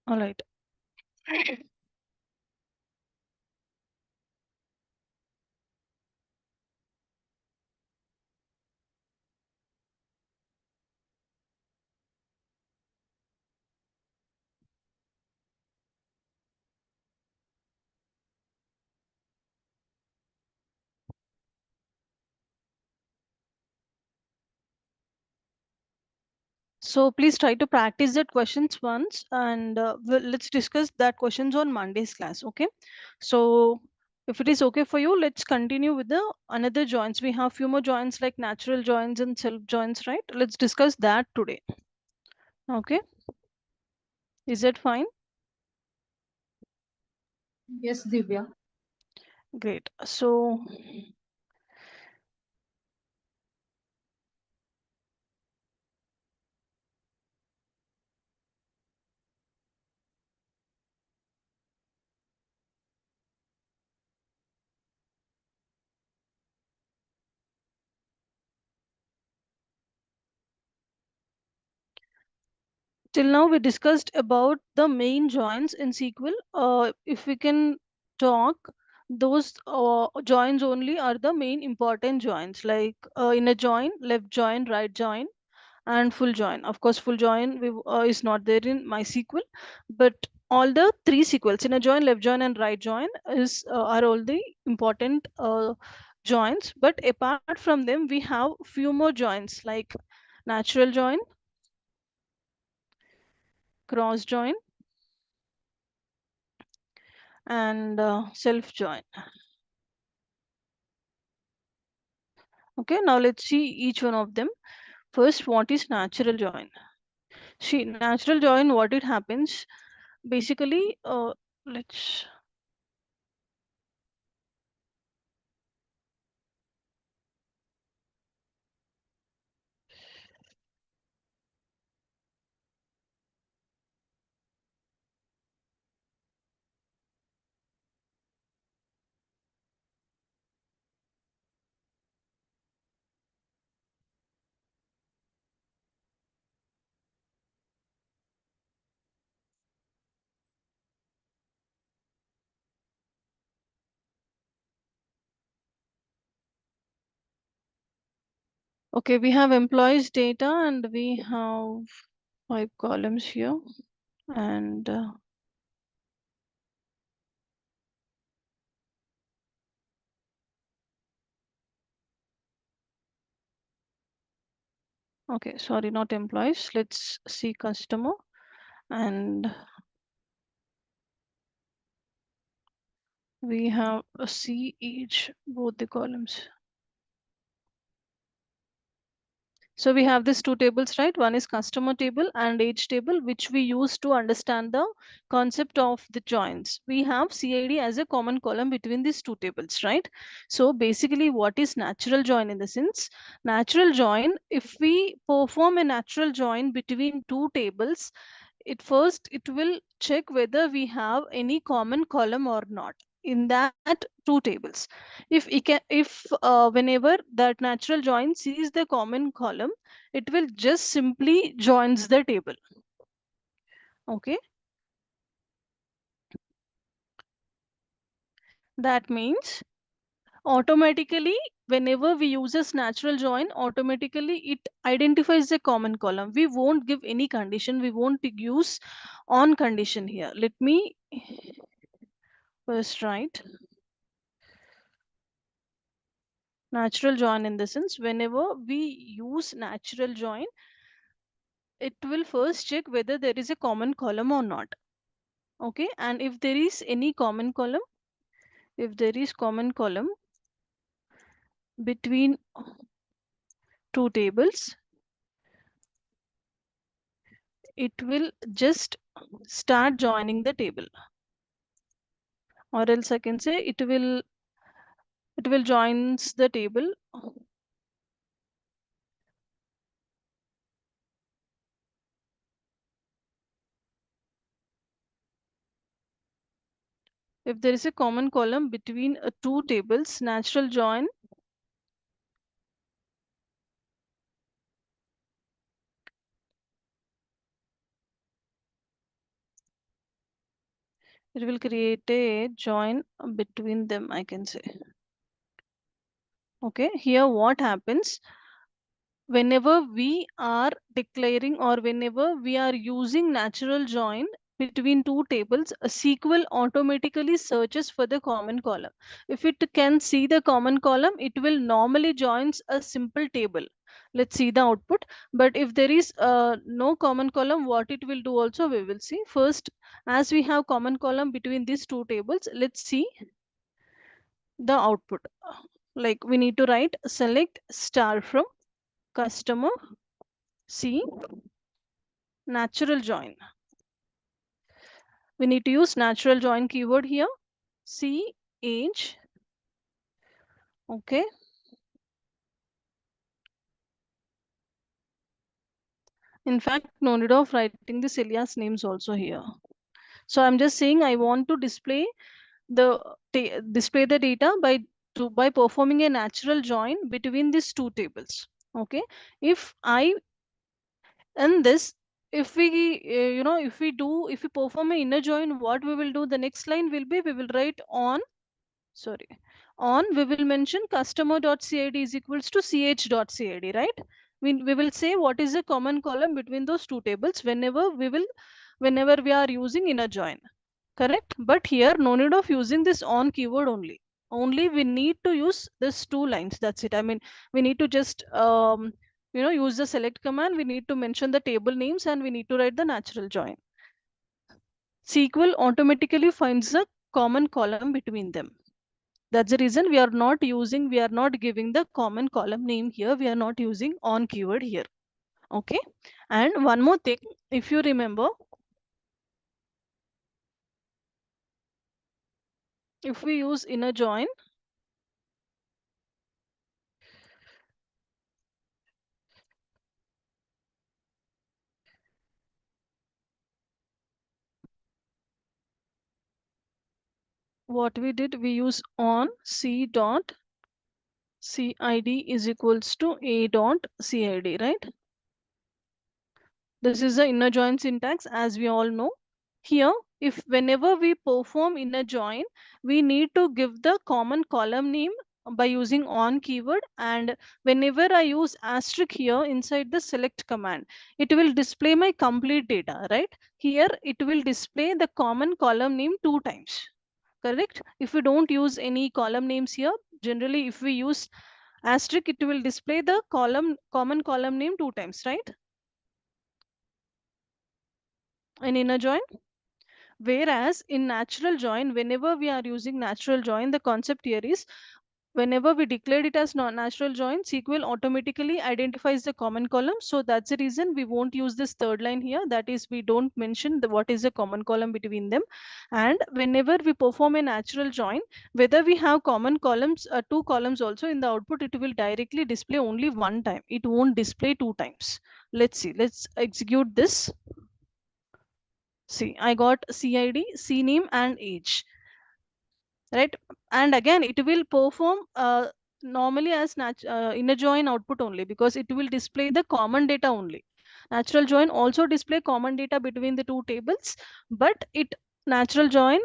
All right. So please try to practice that questions once, and let's discuss that questions on Monday's class. Okay. So if it is okay for you, let's continue with the another joints. We have few more joints like natural joints and self joints, right? Let's discuss that today. Okay. Is that fine? Yes, Divya. Great. So till now we discussed about the main joins in SQL. If we can talk, those joins only are the main important joins. Like in a join, left join, right join, and full join. Of course, full join is not there in MySQL, but all the three SQLs in a join, left join, and right join is are all the important joins. But apart from them, we have few more joins like natural join, cross join, and self join. Okay, now let's see each one of them. First, what is natural join? See, natural join, what it happens basically, let's okay, we have employees data and we have five columns here, and okay, sorry, not employees. Let's see customer, and we have a C each both the columns. So we have these two tables, right? One is customer table and age table, which we use to understand the concept of the joins. We have CID as a common column between these two tables, right? So basically, what is natural join in the sense? Natural join, if we perform a natural join between two tables, it will check whether we have any common column or not in that two tables. If it can, if whenever that natural join sees the common column, it will just simply joins the table. Okay, that means automatically whenever we use this natural join, automatically it identifies the common column. We won't give any condition, we won't use on condition here. Let me first write natural join in the sense whenever we use natural join, it will first check whether there is a common column or not. Okay, and if there is any common column, if there is common column between two tables, it will just start joining the table, or else I can say it will joins the table. If there is a common column between two tables, natural join It will create a join between them, I can say. Okay, here what happens whenever we are declaring or whenever we are using natural join between two tables, a SQL automatically searches for the common column. If it can see the common column, it will normally joins a simple table. Let's see the output. But if there is no common column, what it will do also we will see. First, as we have common column between these two tables, let's see the output. Like we need to write select star from customer C natural join. We need to use natural join keyword here. C age. Okay. In fact, no need of writing the alias names also here. So I'm just saying I want to display display the data by performing a natural join between these two tables. Okay. If I and this if we if we perform an inner join, what we will do, the next line will be we will write on, sorry, on we will mention customer.cid is equals to ch.cid, right? We will say what is the common column between those two tables whenever we are using inner join, correct? But here no need of using this on keyword only we need to use this two lines, that's it. I mean, we need to just use the select command, we need to mention the table names, and we need to write the natural join. SQL automatically finds the common column between them. That's the reason we are not giving the common column name here. We are not using on keyword here. Okay. And one more thing, if you remember, if we use inner join, what we did, we use on c dot cid is equals to a dot cid, right? This is the inner join syntax, as we all know. Here, if whenever we perform inner join, we need to give the common column name by using on keyword, and whenever I use asterisk here inside the select command, it will display my complete data, right? Here it will display the common column name two times, correct? If we don't use any column names here, generally if we use asterisk, it will display the common column name two times, right? In inner join. Whereas in natural join, whenever we are using natural join, the concept here is whenever we declared it as natural join, SQL automatically identifies the common column. So that's the reason we won't use this third line here. That is, we don't mention what is the common column between them. And whenever we perform a natural join, whether we have common columns, two columns also in the output, it will directly display only one time. It won't display two times. Let's see. Let's execute this. See, I got CID, CNAME and age, right? And again, it will perform normally as inner join output only, because it will display the common data only. Natural join also display common data between the two tables, but natural join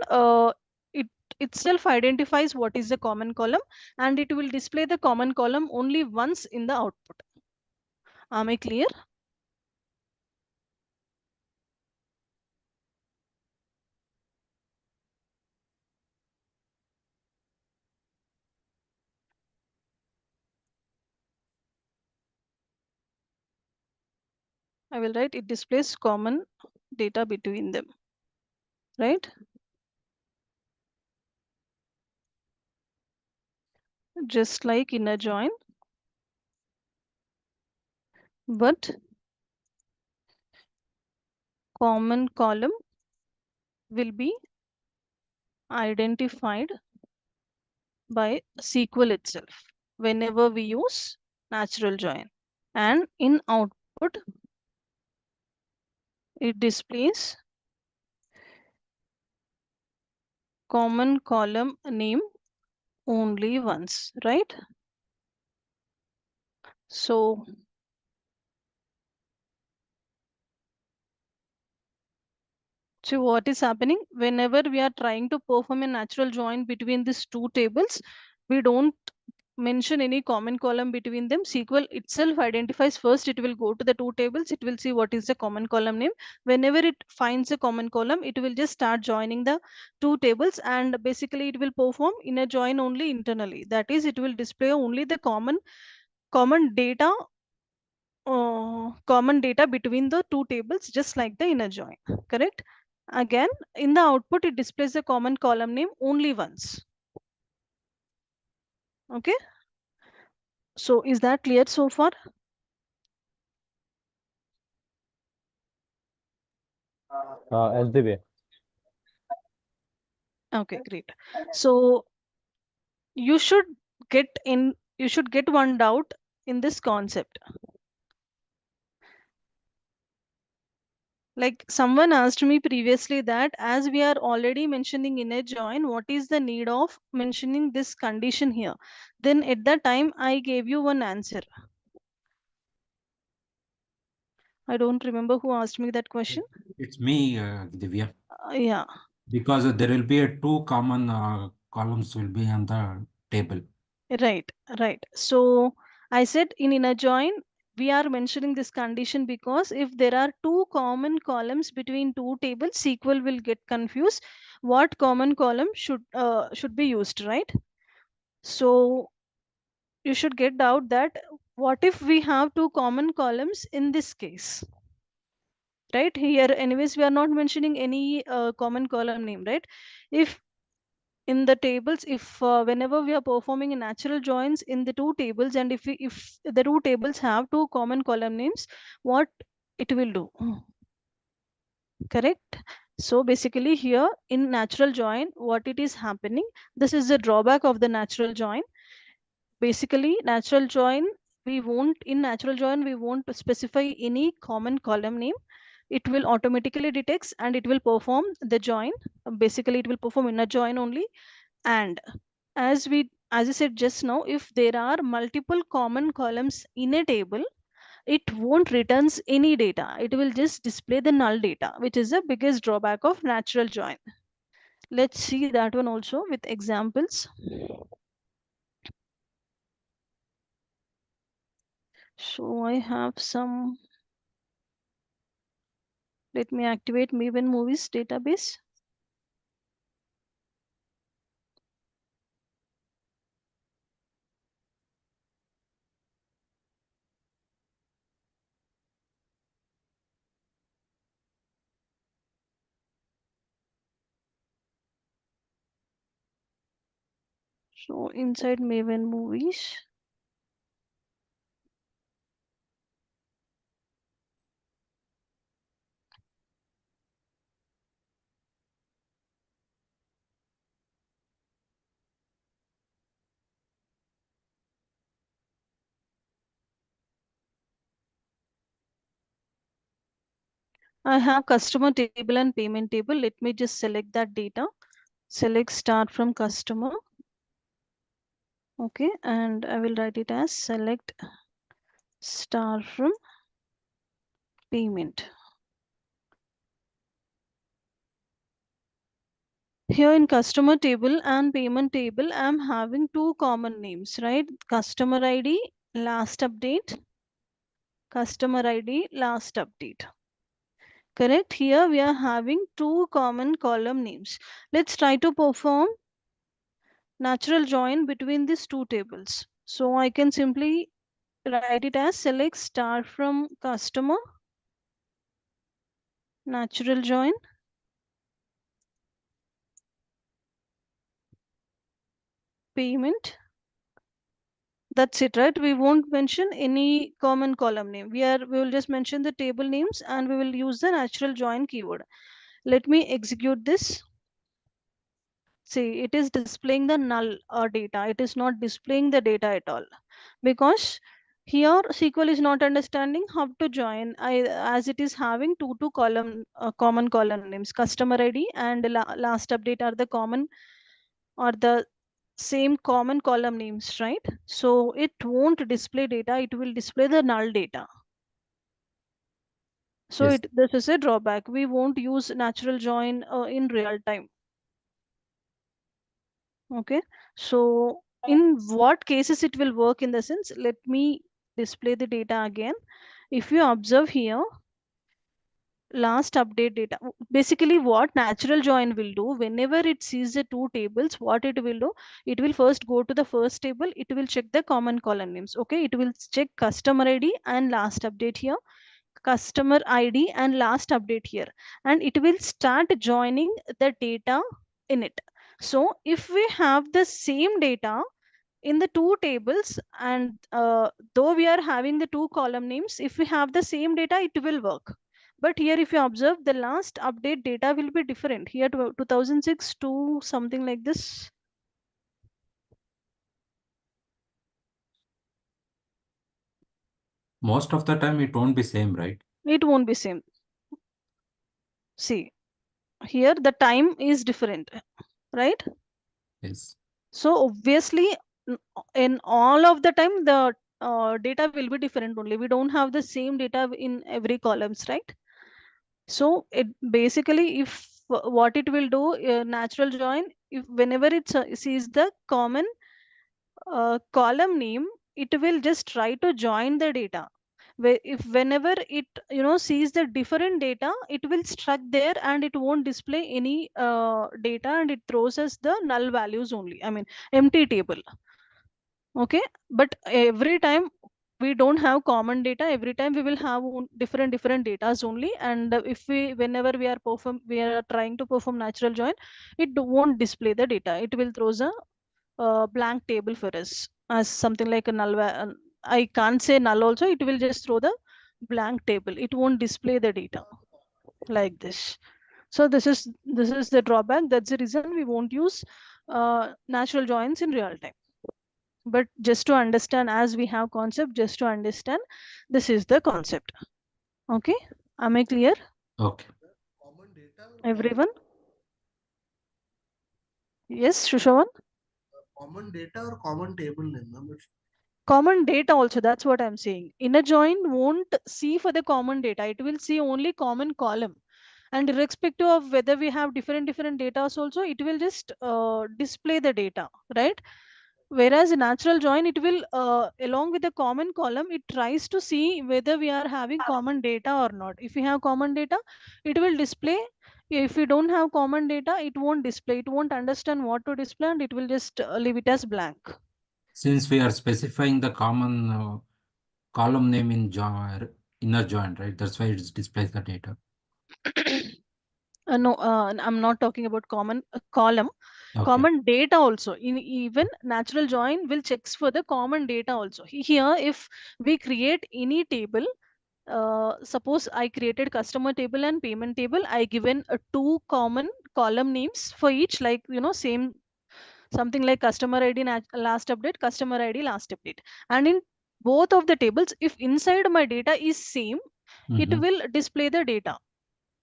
it itself identifies what is the common column, and it will display the common column only once in the output. Am I clear? I will write it displays common data between them, right? Just like inner join, but common column will be identified by SQL itself whenever we use natural join. And in output, it displays common column name only once, right? So, So what is happening whenever we are trying to perform a natural join between these two tables, we don't mention any common column between them. SQL itself identifies first, it will go to the two tables, it will see what is the common column name. Whenever it finds a common column, it will just start joining the two tables, and basically it will perform in a join only internally. That is, it will display only the common data common data between the two tables, just like the inner join. Correct? Again, in the output, it displays the common column name only once. Okay. So is that clear so far? SDB. Okay, great. So you should you should get one doubt in this concept. Like someone asked me previously that as we are already mentioning in a join, what is the need of mentioning this condition here? Then at that time, I gave you one answer. I don't remember who asked me that question. It's me, Divya, Yeah, because there will be a two common columns will be on the table. right, right. So I said in inner join, we are mentioning this condition because if there are two common columns between two tables, SQL will get confused. What common column should be used, right? So you should get out that what if we have two common columns in this case, right? Here, anyways, we are not mentioning any common column name, right? If in the tables, if whenever we are performing a natural joins in the two tables, and if the two tables have two common column names, what it will do? Correct. So basically here in natural join, what it is happening, this is the drawback of the natural join. Basically natural join, we won't in natural join we won't specify any common column name. It will automatically detects and it will perform the join. Basically it will perform inner join only. And as I said just now, if there are multiple common columns in a table, it won't returns any data, it will just display the null data, which is the biggest drawback of natural join. Let's see that one also with examples. So I have some, let me activate Maven movies database. So inside Maven movies, I have customer table and payment table. Let me just select that data. Select start from customer. Okay, and I will write it as select star from payment. Here in customer table and payment table, I'm having two common names, right? Customer ID, last update, customer ID, last update. Correct? Here we are having two common column names. Let's try to perform natural join between these two tables. So I can simply write it as select star from customer, natural join, payment. That's it, right? We won't mention any common column name. We will just mention the table names and we will use the natural join keyword. Let me execute this. See, it is displaying the null data. It is not displaying the data at all because here SQL is not understanding how to join. As it is having two column common column names, customer ID and last update are the common or the same common column names, right? So it won't display data, it will display the null data. So Yes. this is a drawback. We won't use natural join in real time. Okay. So in what cases it will work in the sense, let me display the data again. If you observe here, last update data, basically what natural join will do, whenever it sees the two tables, what it will do, it will first go to the first table, it will check the common column names. Okay, it will check customer id and last update here, customer id and last update here, and it will start joining the data in it. So if we have the same data in the two tables, and though we are having the two column names, if we have the same data it will work. But here if you observe, the last update data will be different here, 2006 to something like this. Most of the time it won't be same, right? It won't be same. See, here the time is different, right? Yes. So obviously, n- in all of the time, the data will be different only. We don't have the same data in every columns, right? So it basically, if what it will do, natural join, if whenever it sees the common column name, it will just try to join the data. If whenever it sees the different data, it will struck there and it won't display any data, and it throws us the null values only. I mean empty table. Okay, but every time we don't have common data, every time we will have different datas only. And if we whenever we are trying to perform natural join, it won't display the data, it will throws a blank table for us as something like a null I can't say null also, it will just throw the blank table, it won't display the data like this. So this is the drawback. That's the reason we won't use natural joins in real time. But just to understand, as we have concept, just to understand, this is the concept. Okay, am I clear, Okay. Common data or everyone? Yes, Shushavan? common data or common table name, ma'am. Common data also, that's what I'm saying. Inner join won't see for the common data, it will see only common column. And irrespective of whether we have different data also, it will just display the data, right? Whereas in natural join, it will along with the common column, it tries to see whether we are having common data or not. If we have common data, it will display. If we don't have common data, it won't display, it won't understand what to display, and it will just leave it as blank. Since we are specifying the common column name in inner join, right? That's why it displays the data. No, I'm not talking about common column. Okay. Common data also. In even natural join will checks for the common data also. Here, if we create any table, suppose I created customer table and payment table, I given two common column names for each, like same, something like customer id last update, customer id last update. And in both of the tables, if inside my data is same, it Mm-hmm. will display the data,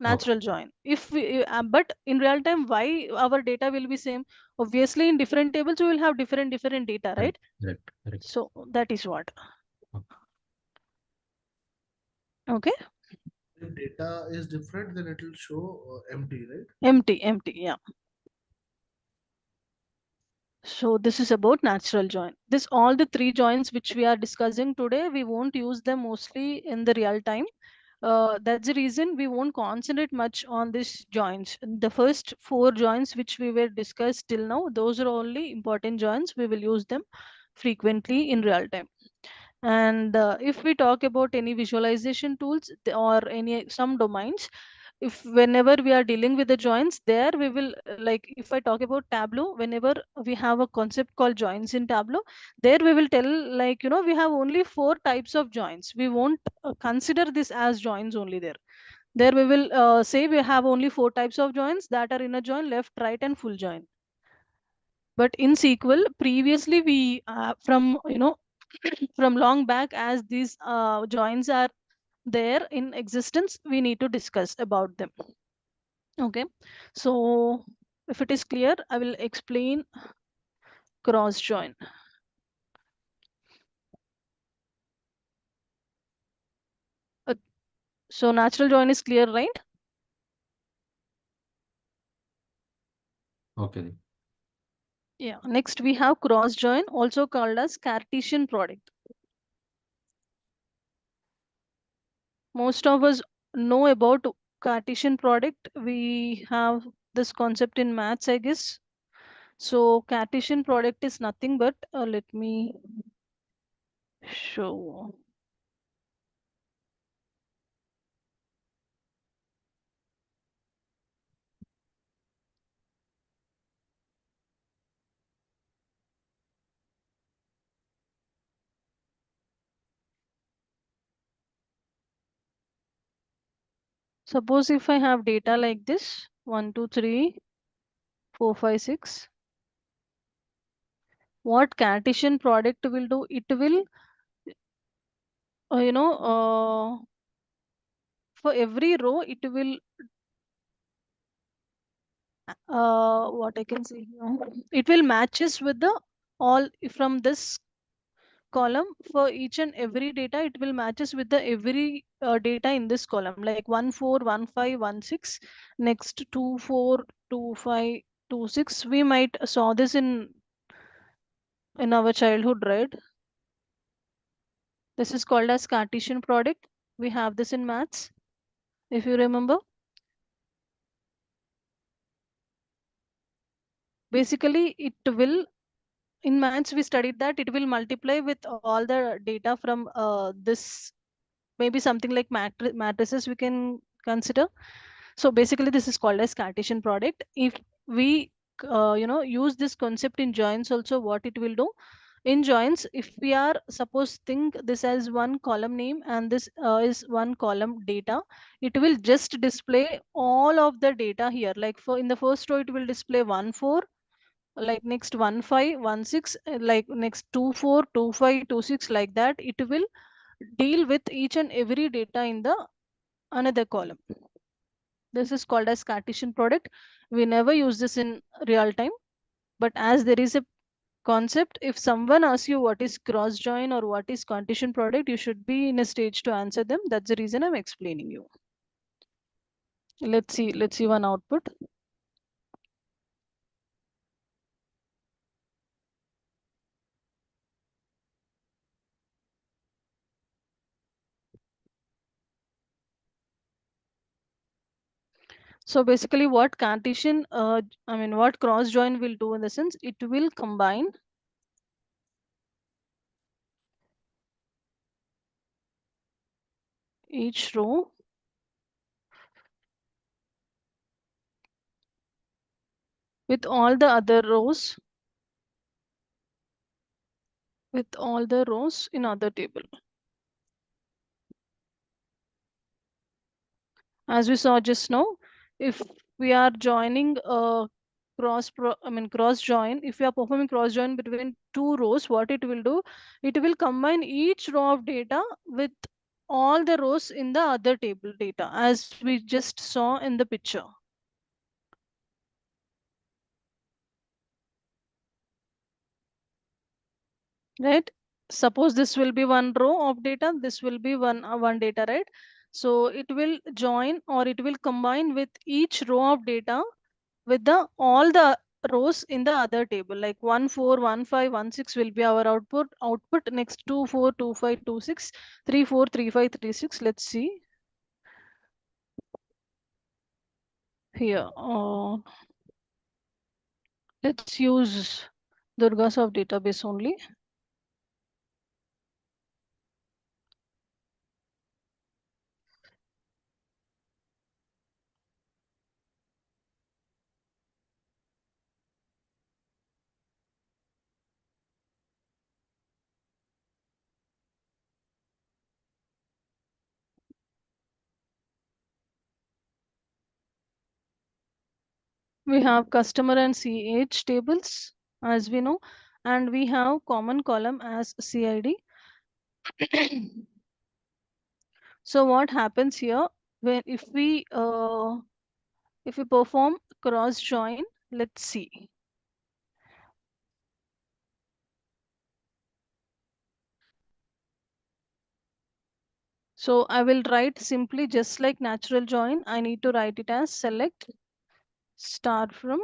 Okay. natural join. If we but in real time, why our data will be same? Obviously in different tables we will have different data, Correct. right? Correct. Correct. So that is what. Okay. Okay, If data is different, then it will show empty, right? empty, yeah. So this is about natural join. This all the three joins which we are discussing today, we won't use them mostly in the real time. That's the reason we won't concentrate much on these joins. The first four joins which we were discussed till now, those are only important joins. We will use them frequently in real time. And if we talk about any visualization tools or any some domains, if whenever we are dealing with the joins, there we will like if I talk about Tableau, whenever we have a concept called joins in Tableau, there we will tell, like we have only four types of joins. We won't consider this as joins only there. There we will say we have only four types of joins, that are inner join, left, right, and full join. But in SQL, previously we from from long back, as these joins are there in existence, we need to discuss about them. Okay, so if it is clear, I will explain cross join. So natural join is clear, right? Okay. Yeah. Next we have cross join, also called as Cartesian product. Most of us know about Cartesian product. We have this concept in maths, I guess. So Cartesian product is nothing but let me show. Suppose if I have data like this, 1, 2, 3, 4, 5, 6. What Cartesian product will do? It will, you know, for every row, it will, what I can say here, it will matches with the all from this column. For each and every data, it will matches with the every data in this column, like 1 4 1 5 1 6. Next 2 4 2 5 2 6. We might saw this in our childhood, right? This is called as Cartesian product. We have this in maths, if you remember. Basically, it will, in maths we studied that it will multiply with all the data from this, maybe something like matrices we can consider. So basically this is called as Cartesian product. If we use this concept in joins also, what it will do in joins, if we are suppose think this as one column name and this is one column data, it will just display all of the data here. Like for in the first row it will display 1 4, like next 1 5 1 6, like next 2 4 2 5 2 6, like that it will deal with each and every data in the another column. This is called as Cartesian product. We never use this in real time, but as there is a concept, if someone asks you what is cross join or what is Cartesian product, you should be in a stage to answer them. That's the reason I'm explaining you. Let's see one output. So basically what Cartesian, what cross join will do in the sense, it will combine each row with all the other rows, with all the rows in other table. As we saw just now, if we are joining a cross join, if we are performing cross join between two rows, what it will do, it will combine each row of data with all the rows in the other table data, as we just saw in the picture, right? Suppose this will be one row of data, this will be one data, right? So it will join or it will combine with each row of data with the all the rows in the other table, like 1 4 1 5 1 6 will be our output. Next 2 4 2 5 2 6 3 4 3 5 3 6. Let's see here, let's use Durga's of database only. We have customer and CH tables, as we know, and we have common column as CID. So what happens here, when if we perform cross join, let's see. So I will write simply just like natural join. I need to write it as select star from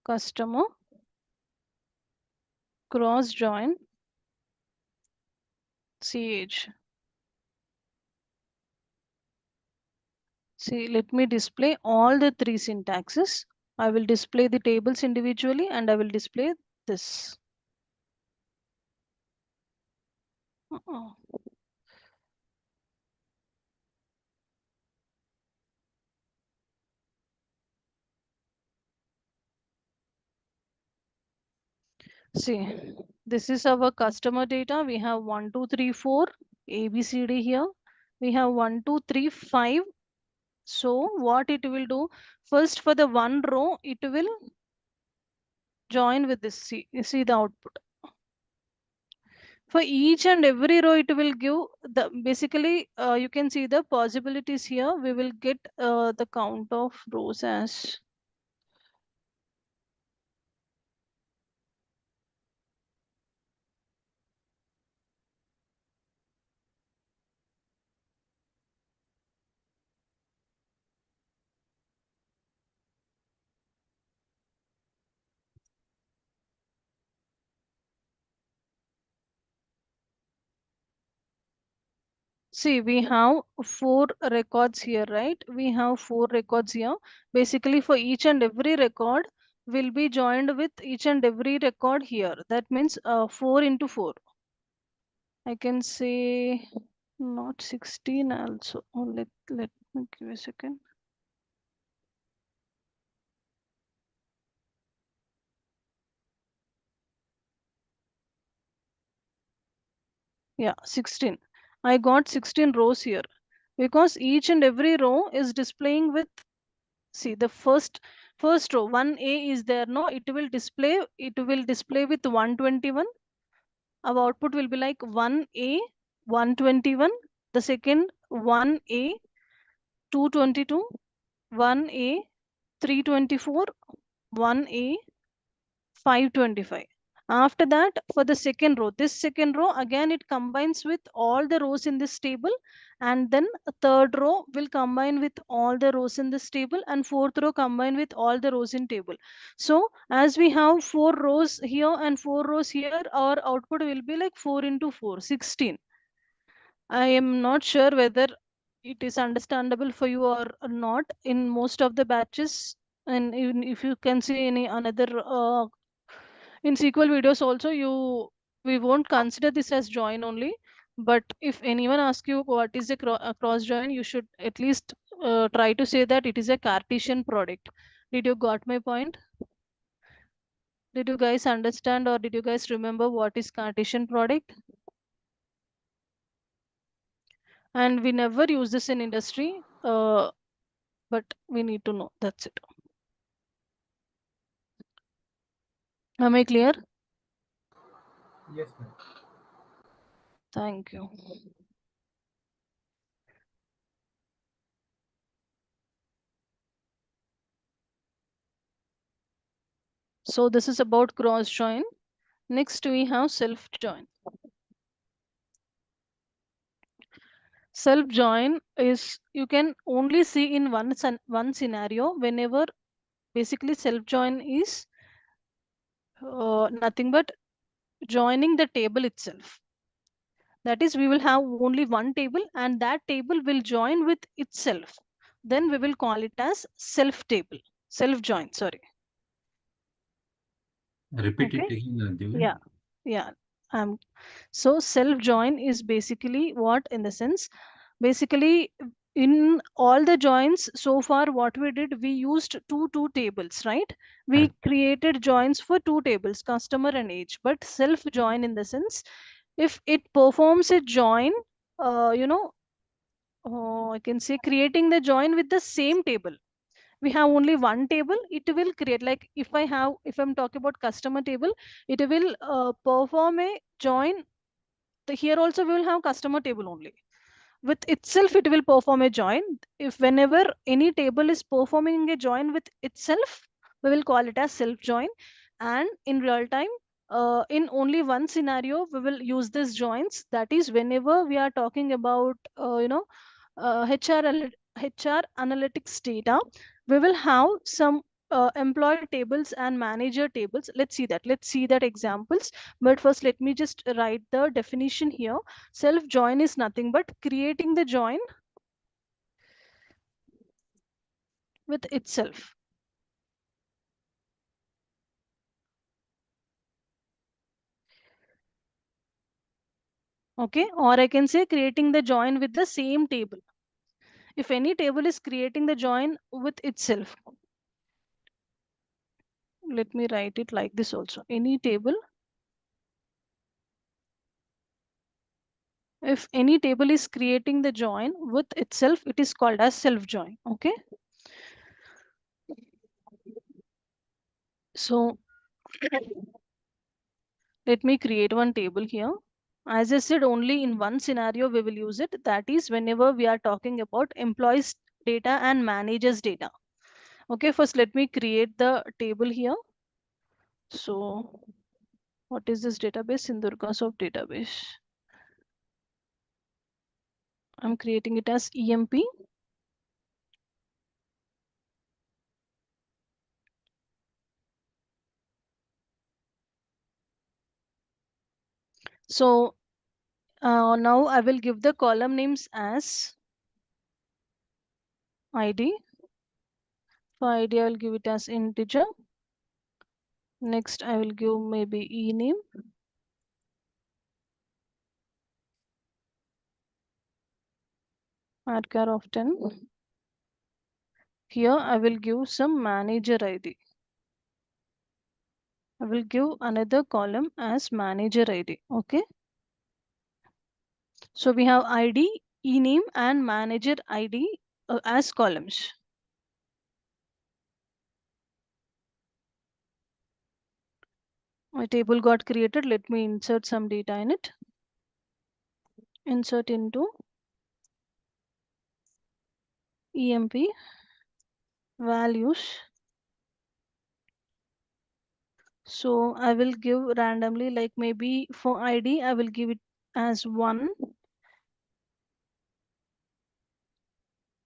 customer cross join ch. See, let me display all the three syntaxes. I will display the tables individually and I will display this. Uh-uh. See, this is our customer data. We have 1, 2, 3, 4 A, B, C, D here. We have 1, 2, 3, 5. So what it will do, first for the one row, it will join with this. See the output. For each and every row, it will give the basically you can see the possibilities here. We will get the count of rows as see, we have 4 records here, right? We have 4 records here. Basically, for each and every record will be joined with each and every record here. That means 4 into 4. I can say not 16 also. Oh, let me give a second. Yeah, 16. I got 16 rows here because each and every row is displaying with, see, the first row 1A is there. No, it will display with 121. Our output will be like 1A 121. The second 1A 222, 1A 324, 1A 525. After that, for the second row, this second row again it combines with all the rows in this table, and then a third row will combine with all the rows in this table, and fourth row combine with all the rows in table. So as we have 4 rows here and 4 rows here, our output will be like 4 into 4, 16. I am not sure whether it is understandable for you or not in most of the batches. And even if you can see any another in SQL videos also, we won't consider this as join only. But if anyone asks you what is a cross join, you should at least try to say that it is a Cartesian product. Did you got my point? Did you guys understand or did you guys remember what is Cartesian product? And we never use this in industry, but we need to know. That's it. Am I clear? Yes, ma'am. Thank you. So this is about cross join. Next we have self join. Self join is you can only see in one scenario whenever basically self join is nothing but joining the table itself. That is, we will have only one table and that table will join with itself. Then we will call it as self table, self join. Sorry. Repeat Okay. it again, Divya. Yeah. Yeah. So self join is basically what in the sense, basically in all the joins so far what we did, we used two tables, right? We Correct. created joins for 2 tables, customer and age. But self join in the sense, if it performs a join, uh, you know I can say creating the join with the same table. We have only one table, it will create, like if I'm talking about customer table, it will perform a join. Here also we will have customer table only. With itself it will perform a join. If whenever any table is performing a join with itself, we will call it as self join. And in real time, in only one scenario we will use this joins, that is whenever we are talking about HR analytics data, we will have some employee tables and manager tables. Let's see that examples. But first let me just write the definition here. Self join is nothing but creating the join with itself. Okay, or I can say creating the join with the same table. If any table is creating the join with itself, let me write it like this also. Any table, if any table is creating the join with itself, it is called as self join. Okay, so let me create one table here. As I said, only in one scenario we will use it, that is whenever we are talking about employees data and managers data. Okay, first let me create the table here. So what is this database? Sindurgasoft database. I'm creating it as EMP. So now I will give the column names as ID. For ID, I will give it as integer. Next, I will give maybe e name. Add char of 10. Here, I will give some manager ID. I will give another column as manager ID. Okay. So we have ID, e name, and manager ID as columns. My table got created. Let me insert some data in it. Insert into EMP values. So I will give randomly, like maybe for ID, I will give it as 1.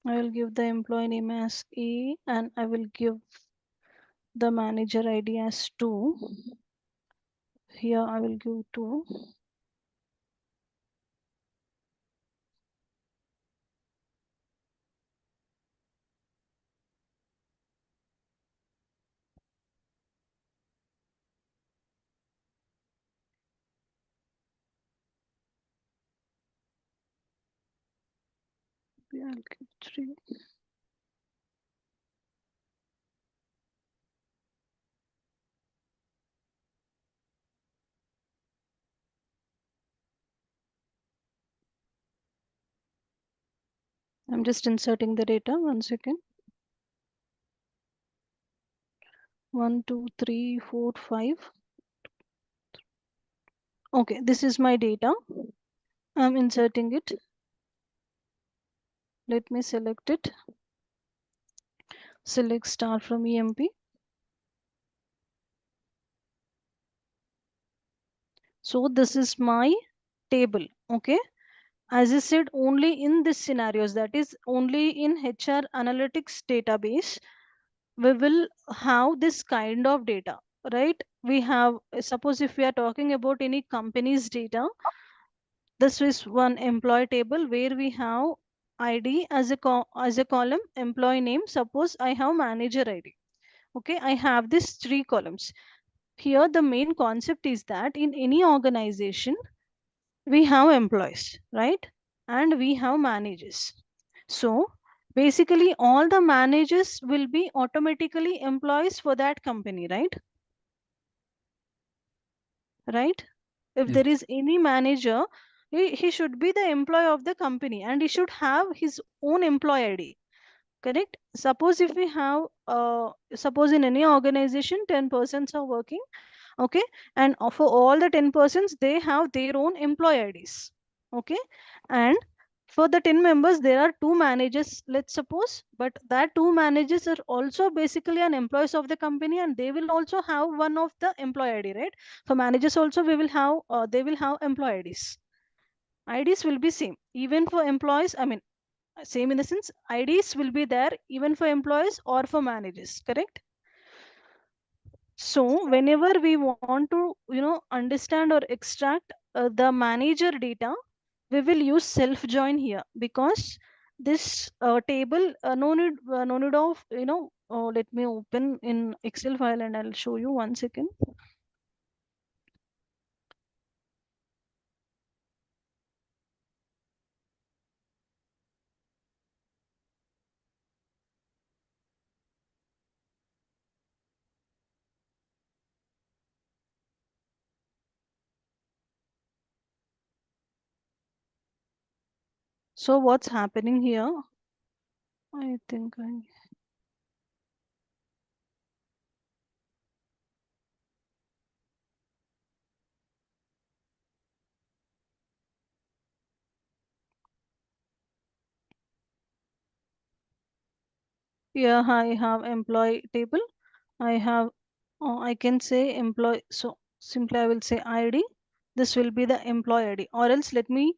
I will give the employee name as A, and I will give the manager ID as 2. Here I will give 2. I'll give 3. I'm just inserting the data. 1 second. 1, 2, 3, 4, 5. Okay, this is my data. I'm inserting it. Let me select it. Select star from EMP. So this is my table. Okay. As I said, only in this scenarios, that is only in HR analytics database, we will have this kind of data, right? We have, suppose if we are talking about any company's data, this is one employee table where we have ID as as a column, employee name. Suppose I have manager ID. Okay, I have these 3 columns. Here the main concept is that in any organization, we have employees, right? And we have managers. So basically all the managers will be automatically employees for that company, right? Right? If Yes. there is any manager, he should be the employee of the company and he should have his own employee ID. Correct? Suppose if we have, suppose in any organization, 10 persons are working, okay, and for all the 10 persons, they have their own employee IDs, okay, and For the 10 members, there are two managers, let's suppose, but that two managers are also basically an employees of the company, and they will also have one of the employee ID, right? For managers also, we will have they will have employee IDs. IDs will be same even for employees. I mean, same in the sense IDs will be there even for employees or for managers, correct? So whenever we want to, understand or extract the manager data, we will use self join here, because this table, no need of, let me open in Excel file and I'll show you 1 second. So what's happening here? I think here I have employee table. I have, I can say employee. So simply I will say ID. This will be the employee ID, or else let me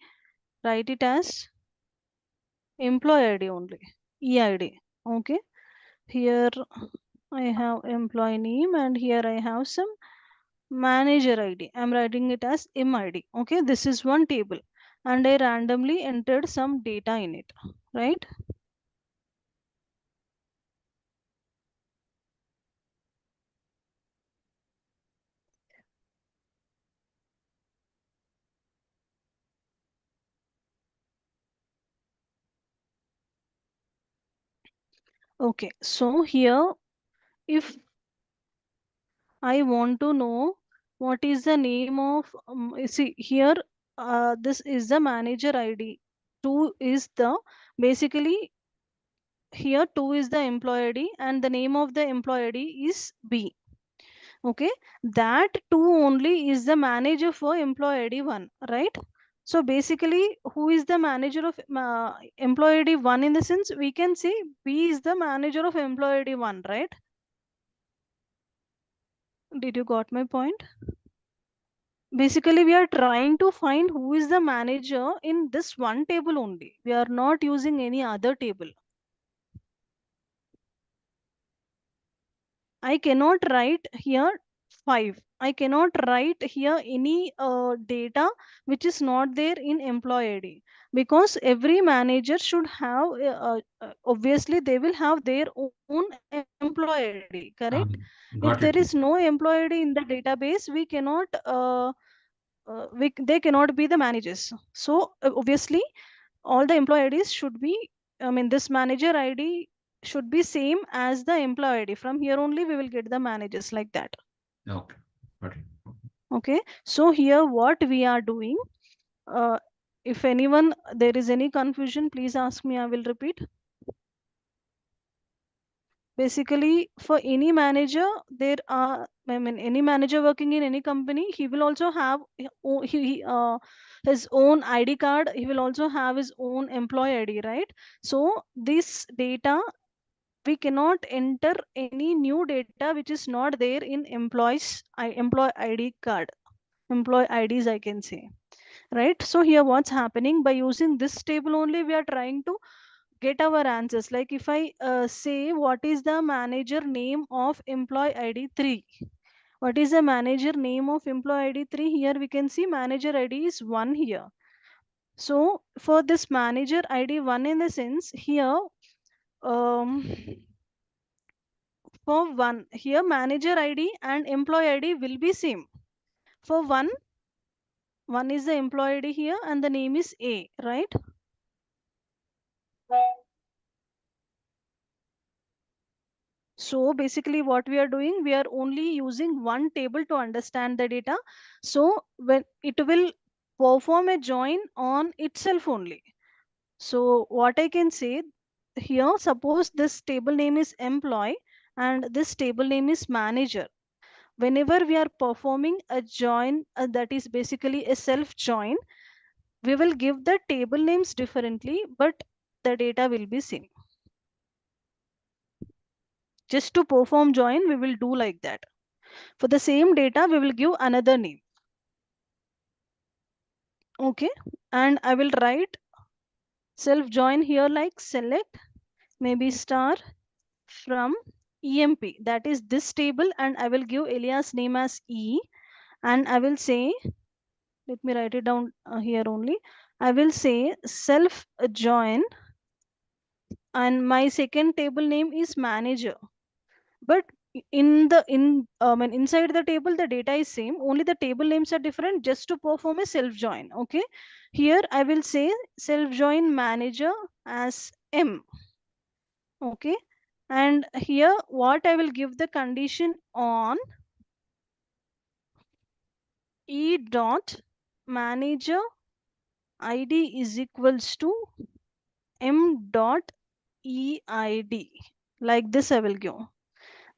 write it as employee ID only, EID. Okay. Here I have employee name, and here I have some manager ID. I'm writing it as MID. Okay. This is one table, and I randomly entered some data in it, right? Okay. So here, if I want to know what is the name of, see here, this is the manager ID. Two is the, basically here two is the employee ID, and the name of the employee ID is B. Okay, that two only is the manager for employee ID 1, right? So basically, who is the manager of employee ID 1? In the sense, we can say B is the manager of employee ID 1, right? Did you got my point? Basically, we are trying to find who is the manager in this one table only. We are not using any other table. I cannot write here 5. I cannot write here any data which is not there in employee ID, because every manager should have, obviously, they will have their own employee ID, correct? If there is Got it. no employee ID in the database, we cannot. They cannot be the managers. So obviously all the employee IDs should be, I mean, this manager ID should be same as the employee ID. From here only we will get the managers like that. Okay. Got it. Okay. So here what we are doing, uh, if anyone, there is any confusion, please ask me, I will repeat. Basically, for any manager, there are, I mean, any manager working in any company, he will also have his own ID card. He will also have his own employee ID, right? So this data, we cannot enter any new data which is not there in employee ID card, employee IDs, I can say, right? So here what's happening, by using this table only, we are trying to get our answers. Like if I say what is the manager name of employee ID 3, what is the manager name of employee ID 3? Here we can see manager ID is 1 here. So for this manager ID 1, in the sense here, um, for 1 here, manager ID and employee ID will be same. For 1 is the employee ID here, and the name is A, right? So basically what we are doing, we are only using one table to understand the data. So when it will perform a join on itself only. So what I can say here, suppose this table name is employee and this table name is manager. Whenever we are performing a join, that is basically a self join, we will give the table names differently, but the data will be same. Just to perform join, we will do like that. For the same data, we will give another name. Okay, and I will write self join here like select maybe star from EMP, that is this table, and I will give alias name as E, and I will say, let me write it down here only. I will say self join, and my second table name is manager. But inside the table the data is same, only the table names are different, just to perform a self join. Okay, here I will say self join manager as M. Okay, and here what I will give the condition on E dot manager ID is equals to M dot EID, like this I will give.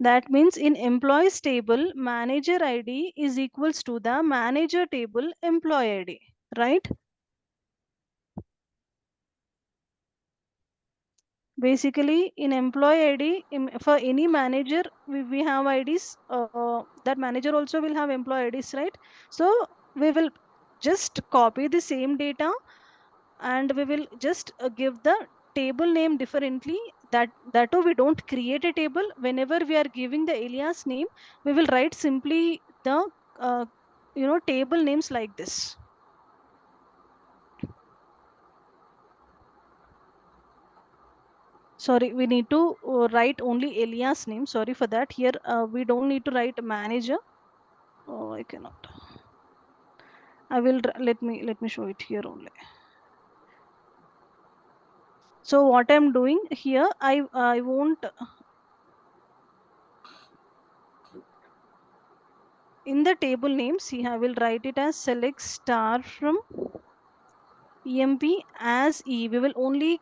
That means in employees table, manager ID is equals to the manager table employee ID, right? Basically, in employee ID, for any manager, we have IDs. That manager also will have employee IDs, right? So we will just copy the same data, and we will just give the table name differently. That too, we don't create a table. Whenever we are giving the alias name, we will write simply the uh, table names like this. Sorry, we need to write only alias name. Sorry for that. Here we don't need to write manager. Oh, I cannot. I will let me show it here only. So what I'm doing here, I won't, in the table name, see, I will write it as select star from EMP as E. We will only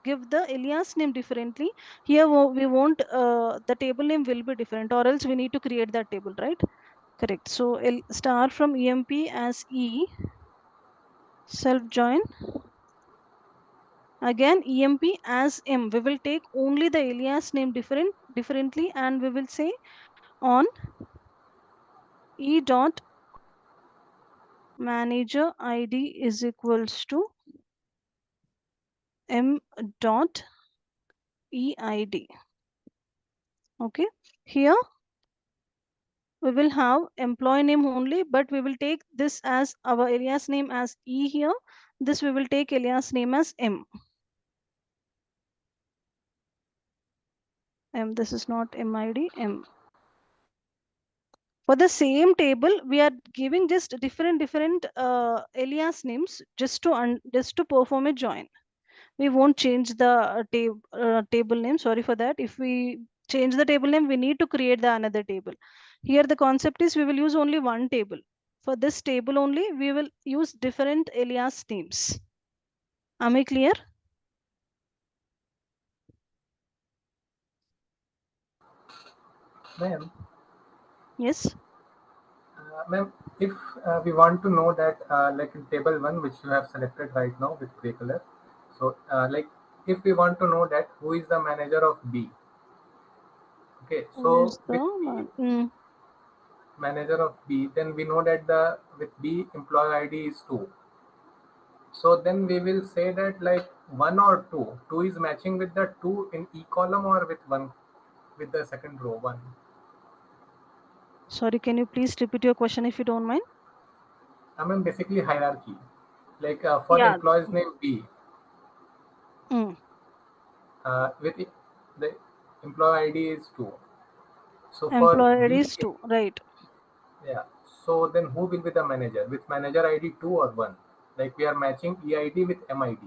give the alias name differently. Here we won't, the table name will be different, or else we need to create that table, right? Correct. So star from EMP as E, self join. Again EMP as M. We will take only the alias name differently, and we will say on E dot manager ID is equals to M dot EID. Okay, here we will have employee name only, but we will take this as our alias name as E here. This we will take alias name as M. This is not MID, M. For the same table, we are giving just different alias names just to perform a join. We won't change the table name. Sorry for that. If we change the table name, we need to create the another table. Here the concept is we will use only one table. For this table only, we will use different alias names. Am I clear? Ma'am, Yes. ma'am, if we want to know that, like in table 1, which you have selected right now with gray color, so like if we want to know that who is the manager of B, okay, Who so is with the B, man? manager of B, then we know that the with B employee ID is 2. So then we will say that like 1 or 2. 2 is matching with the 2 in E column, or with 1 with the second row 1. Sorry, can you please repeat your question if you don't mind? I mean basically hierarchy. Like for Yeah. employee's name B, Mm. with the employee ID is 2. So for Employer B, is 2, right? yeah. So then who will be the manager? With manager ID 2 or 1? Like we are matching EID with MID.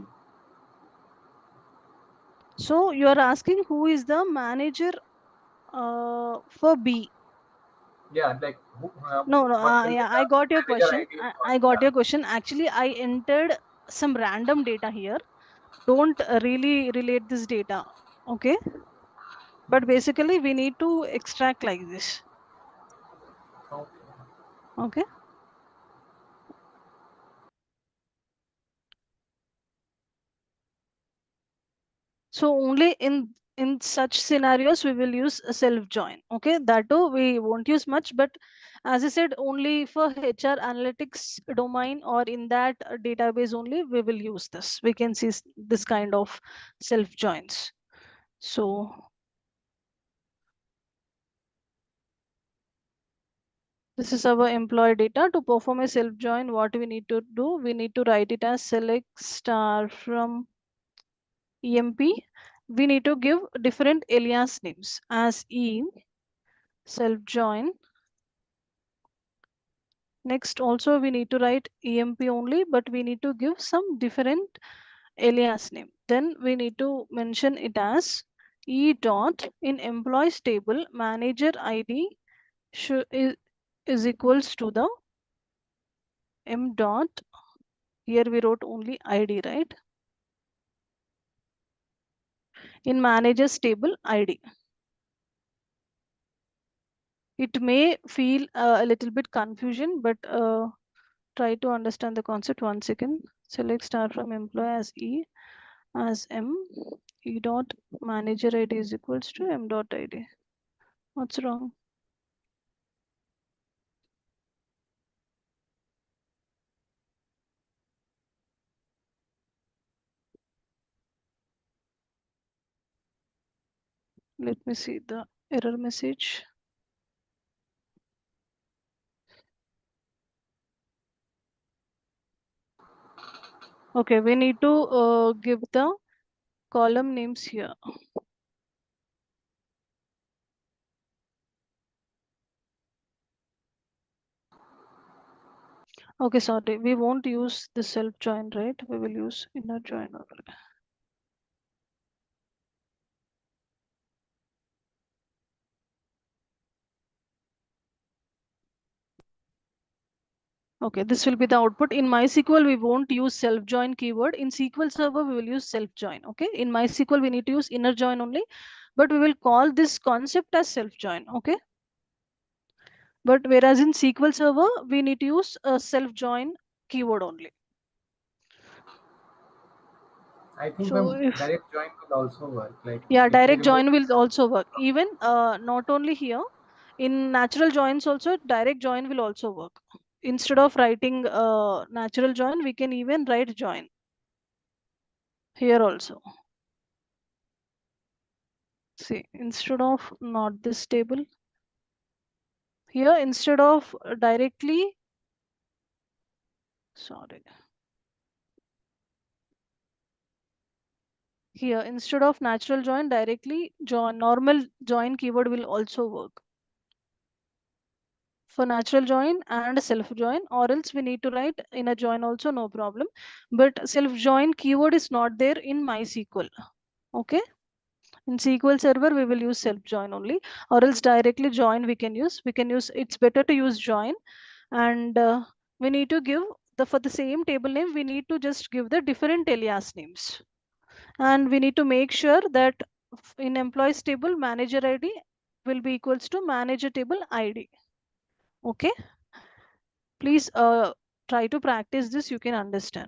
So you are asking who is the manager for B? Yeah, like No, no, what will be yeah, the I got your manager question. ID for, I got yeah. your question. Actually, I entered some random data here. Don't really relate this data. Okay. But basically, we need to extract like this. Okay. Okay. So only in such scenarios we will use a self join. Okay, that too we won't use much, but as I said, only for HR analytics domain or in that database only we will use this. We can see this kind of self joins. So this is our employee data. To perform a self join, what we need to do, we need to write it as select star from EMP. We need to give different alias names as E self join. Next also we need to write EMP only, but we need to give some different alias name. Then we need to mention it as E dot in employees table manager ID is equals to the M dot. Here we wrote only ID, right? In managers table ID. It may feel a little bit confusion, but try to understand the concept once again. Select star from employee as E as M. E dot manager ID is equals to M dot ID. What's wrong? Let me see the error message. Okay, we need to give the column names here. Okay, sorry, we won't use the self join, right? We will use inner join only. Okay, this will be the output. In MySQL, we won't use self join keyword. In SQL Server, we will use self join. Okay, in MySQL, we need to use inner join only, but we will call this concept as self join. Okay, but whereas in SQL Server, we need to use a self join keyword only. I think So if direct join will also work. Like yeah, if we direct remove, join will also work. Even not only here, in natural joins also, direct join will also work. Instead of writing natural join, we can even write join here also. See, instead of not this table, here instead of directly, sorry, here instead of natural join, directly join, normal join keyword will also work for natural join and self join, or else we need to write in a join also, no problem. But self join keyword is not there in MySQL. Okay, in SQL Server we will use self join only, or else directly join we can use. It's better to use join. And we need to give the for the same table name we need to just give the different alias names, and we need to make sure that in employees table manager ID will be equals to manager table ID. Okay, please try to practice this, you can understand.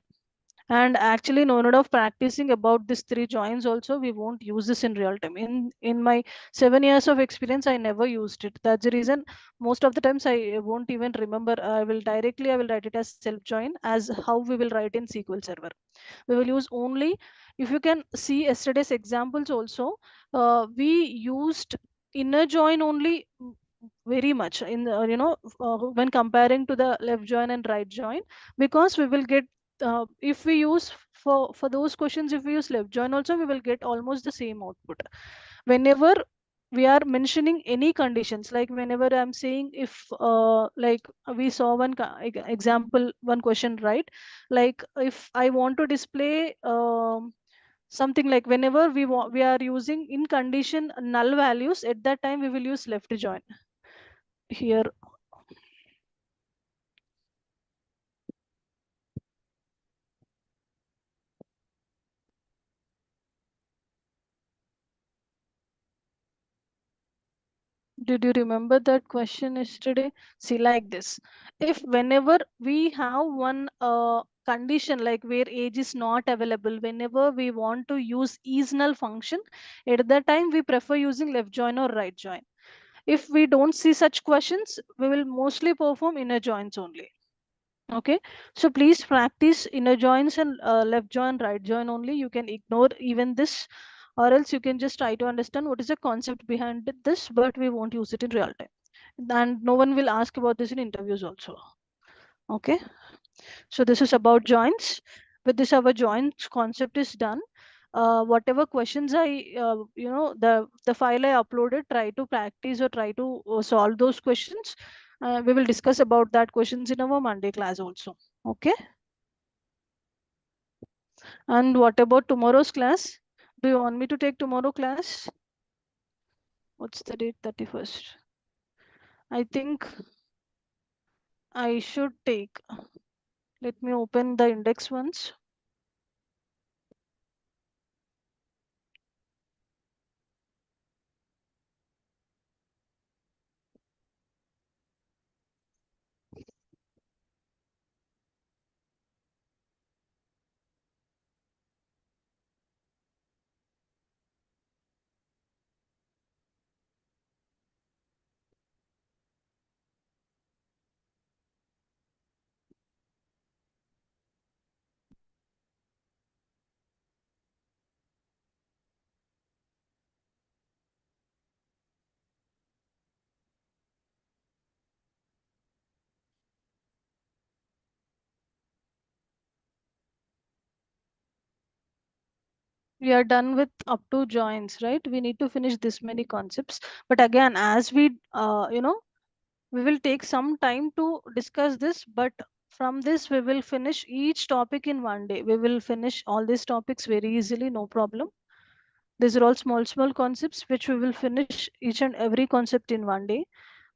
And actually no need of practicing about these three joins also, we won't use this in real time. In my 7 years of experience I never used it. That's the reason most of the times I won't even remember. I will write it as self join as how we will write in SQL Server. We will use only, if you can see yesterday's examples also, we used inner join only very much in the, when comparing to the left join and right join, because we will get if we use for those questions, if we use left join also, we will get almost the same output. Whenever we are mentioning any conditions, like whenever I'm saying, if like we saw one example, one question, right? Like if I want to display something, like whenever we are using in condition null values, at that time we will use left join here. Did you remember that question yesterday? See, like this. If whenever we have one condition like where age is not available, whenever we want to use is null function, at that time we prefer using left join or right join. If we don't see such questions, we will mostly perform inner joins only. Okay, so please practice inner joins and left join, right join only. You can ignore even this, or else you can just try to understand what is the concept behind this, but we won't use it in real time. And no one will ask about this in interviews also. Okay, so this is about joins. With this, our joins concept is done. Whatever questions the file I uploaded, try to practice or try to solve those questions. We will discuss about that questions in our Monday class also. Okay. And what about tomorrow's class? Do you want me to take tomorrow class? What's the date? 31st. I think I should take. Let me open the index once. We are done with up to joins, right? We need to finish this many concepts. But again, as we will take some time to discuss this, but from this we will finish each topic in one day. We will finish all these topics very easily, no problem. These are all small concepts which we will finish each and every concept in one day.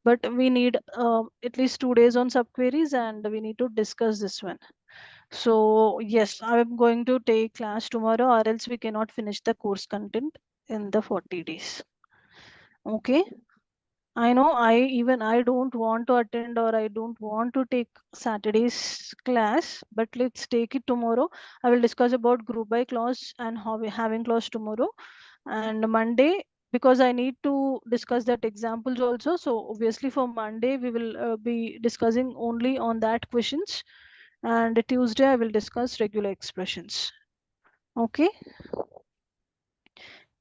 But we need at least 2 days on subqueries, and we need to discuss this one. So yes, I'm going to take class tomorrow, or else we cannot finish the course content in the 40 days. Okay. I know I don't want to attend, or I don't want to take Saturday's class, but let's take it tomorrow. I will discuss about group by clause and how we having clause tomorrow. And Monday, because I need to discuss that examples also. So obviously for Monday, we will be discussing only on that questions. And Tuesday, I will discuss regular expressions. Okay.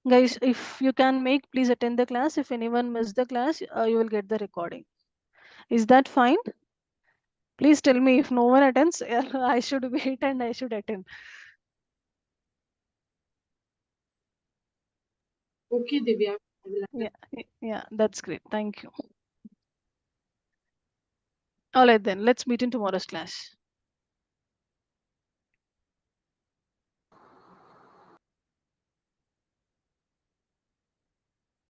Guys, if you can make, please attend the class. If anyone missed the class, you will get the recording. Is that fine? Please tell me if no one attends, I should wait and I should attend. Okay, Divya. Yeah, that's great. Thank you. All right, then let's meet in tomorrow's class.